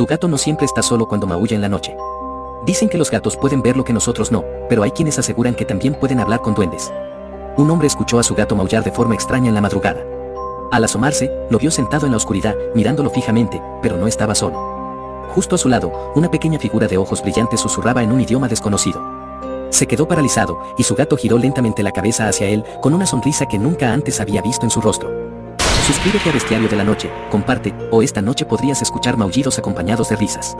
Tu gato no siempre está solo cuando maulla en la noche. Dicen que los gatos pueden ver lo que nosotros no, pero hay quienes aseguran que también pueden hablar con duendes. Un hombre escuchó a su gato maullar de forma extraña en la madrugada. Al asomarse, lo vio sentado en la oscuridad, mirándolo fijamente, pero no estaba solo. Justo a su lado, una pequeña figura de ojos brillantes susurraba en un idioma desconocido. Se quedó paralizado, y su gato giró lentamente la cabeza hacia él, con una sonrisa que nunca antes había visto en su rostro. Suscríbete a Bestiario de la Noche, comparte, o esta noche podrías escuchar maullidos acompañados de risas.